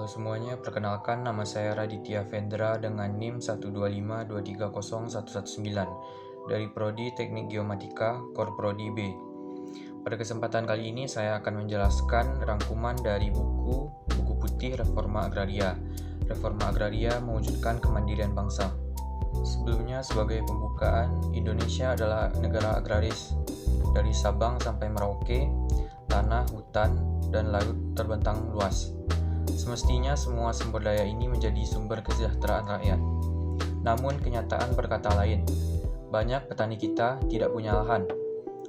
Halo semuanya, perkenalkan nama saya Raditya Vendra dengan NIM 125230119 dari Prodi Teknik Geomatika, Core Prodi B. Pada kesempatan kali ini saya akan menjelaskan rangkuman dari buku putih Reforma Agraria. Reforma Agraria mewujudkan kemandirian bangsa. Sebelumnya, sebagai pembukaan, Indonesia adalah negara agraris. Dari Sabang sampai Merauke, tanah, hutan, dan laut terbentang luas. Semestinya semua sumber daya ini menjadi sumber kesejahteraan rakyat. Namun kenyataan berkata lain. Banyak petani kita tidak punya lahan.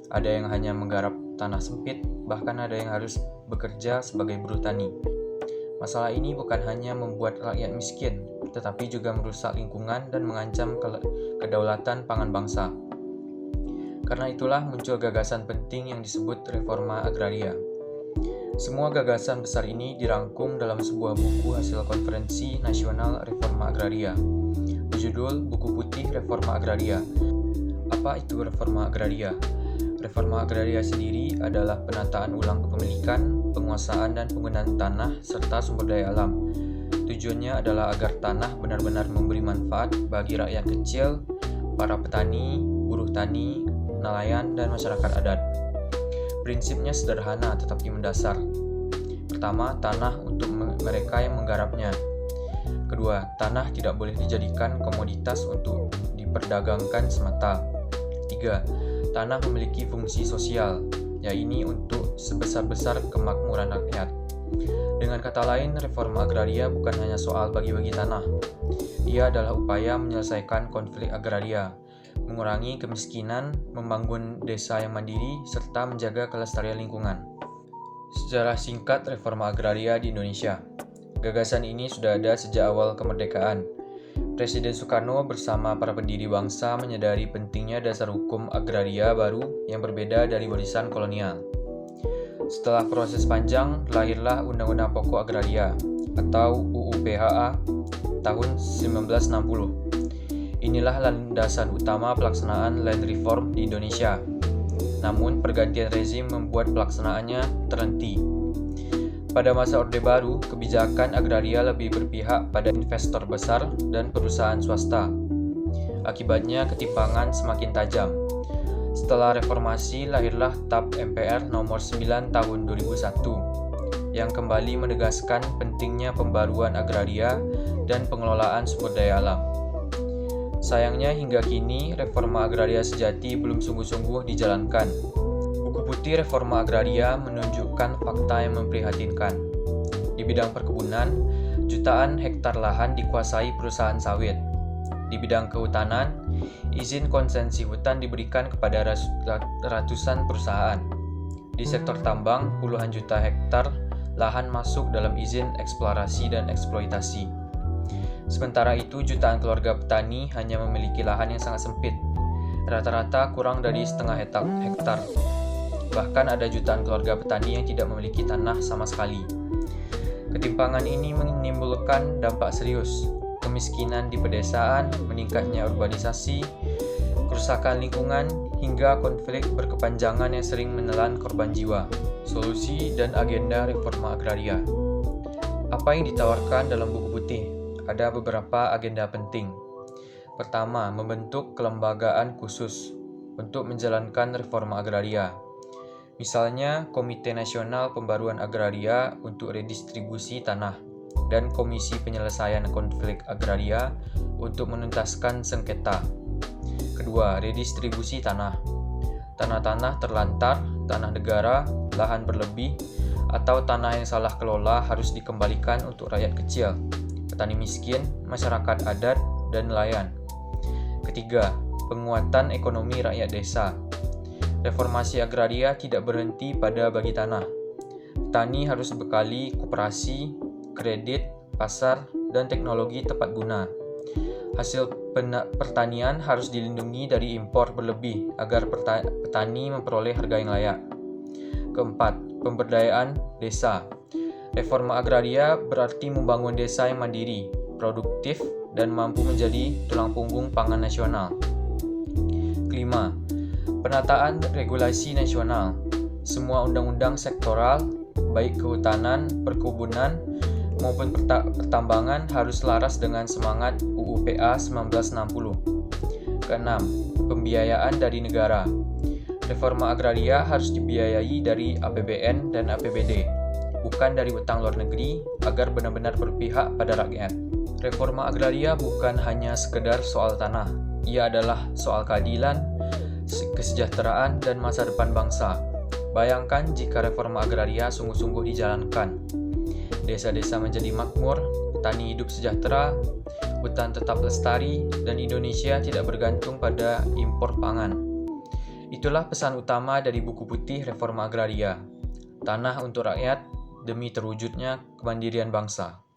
Ada yang hanya menggarap tanah sempit, bahkan ada yang harus bekerja sebagai buruh tani. Masalah ini bukan hanya membuat rakyat miskin, tetapi juga merusak lingkungan dan mengancam kedaulatan pangan bangsa. Karena itulah muncul gagasan penting yang disebut Reforma Agraria. Semua gagasan besar ini dirangkum dalam sebuah buku hasil Konferensi Nasional Reforma Agraria, berjudul Buku Putih Reforma Agraria. Apa itu Reforma Agraria? Reforma Agraria sendiri adalah penataan ulang kepemilikan, penguasaan dan penggunaan tanah serta sumber daya alam. Tujuannya adalah agar tanah benar-benar memberi manfaat bagi rakyat kecil, para petani, buruh tani, nelayan, dan masyarakat adat. Prinsipnya sederhana tetapi mendasar. Pertama, tanah untuk mereka yang menggarapnya. Kedua, tanah tidak boleh dijadikan komoditas untuk diperdagangkan semata. Tiga, tanah memiliki fungsi sosial, yaitu untuk sebesar-besar kemakmuran rakyat. Dengan kata lain, reforma agraria bukan hanya soal bagi-bagi tanah. Ia adalah upaya menyelesaikan konflik agraria, mengurangi kemiskinan, membangun desa yang mandiri, serta menjaga kelestarian lingkungan. Sejarah singkat reforma agraria di Indonesia. Gagasan ini sudah ada sejak awal kemerdekaan. Presiden Soekarno bersama para pendiri bangsa menyadari pentingnya dasar hukum agraria baru yang berbeda dari warisan kolonial. Setelah proses panjang, lahirlah Undang-Undang Pokok Agraria atau UU PHA tahun 1960. Inilah landasan utama pelaksanaan land reform di Indonesia. Namun, pergantian rezim membuat pelaksanaannya terhenti. Pada masa Orde Baru, kebijakan agraria lebih berpihak pada investor besar dan perusahaan swasta. Akibatnya, ketimpangan semakin tajam. Setelah reformasi, lahirlah TAP MPR nomor 9 tahun 2001 yang kembali menegaskan pentingnya pembaruan agraria dan pengelolaan sumber daya alam. Sayangnya hingga kini reforma agraria sejati belum sungguh-sungguh dijalankan. Buku putih Reforma Agraria menunjukkan fakta yang memprihatinkan. Di bidang perkebunan, jutaan hektar lahan dikuasai perusahaan sawit. Di bidang kehutanan, izin konsensi hutan diberikan kepada ratusan perusahaan. Di sektor tambang, puluhan juta hektar lahan masuk dalam izin eksplorasi dan eksploitasi. Sementara itu, jutaan keluarga petani hanya memiliki lahan yang sangat sempit, rata-rata kurang dari setengah hektar. Bahkan ada jutaan keluarga petani yang tidak memiliki tanah sama sekali. Ketimpangan ini menimbulkan dampak serius, kemiskinan di pedesaan, meningkatnya urbanisasi, kerusakan lingkungan, hingga konflik berkepanjangan yang sering menelan korban jiwa. Solusi dan agenda reforma agraria. Apa yang ditawarkan dalam buku putih? Ada beberapa agenda penting. Pertama, membentuk kelembagaan khusus untuk menjalankan reforma agraria. Misalnya, Komite Nasional Pembaruan Agraria untuk Redistribusi Tanah dan Komisi Penyelesaian Konflik Agraria untuk menuntaskan sengketa. Kedua, redistribusi tanah. Tanah-tanah terlantar, tanah negara, lahan berlebih, atau tanah yang salah kelola harus dikembalikan untuk rakyat kecil, petani miskin, masyarakat adat, dan nelayan. Ketiga, penguatan ekonomi rakyat desa. Reformasi agraria tidak berhenti pada bagi tanah. Petani harus dibekali koperasi, kredit, pasar, dan teknologi tepat guna. Hasil pertanian harus dilindungi dari impor berlebih agar petani memperoleh harga yang layak. Keempat, pemberdayaan desa. Reforma agraria berarti membangun desa yang mandiri, produktif, dan mampu menjadi tulang punggung pangan nasional. Kelima, penataan regulasi nasional. Semua undang-undang sektoral, baik kehutanan, perkebunan, maupun pertambangan harus selaras dengan semangat UU PA 1960. Keenam, pembiayaan dari negara. Reforma agraria harus dibiayai dari APBN dan APBD, bukan dari utang luar negeri, agar benar-benar berpihak pada rakyat. Reforma agraria bukan hanya sekedar soal tanah, ia adalah soal keadilan, kesejahteraan, dan masa depan bangsa. Bayangkan jika reforma agraria sungguh-sungguh dijalankan. Desa-desa menjadi makmur, petani hidup sejahtera, hutan tetap lestari, dan Indonesia tidak bergantung pada impor pangan. Itulah pesan utama dari buku putih Reforma Agraria. Tanah untuk rakyat demi terwujudnya kemandirian bangsa.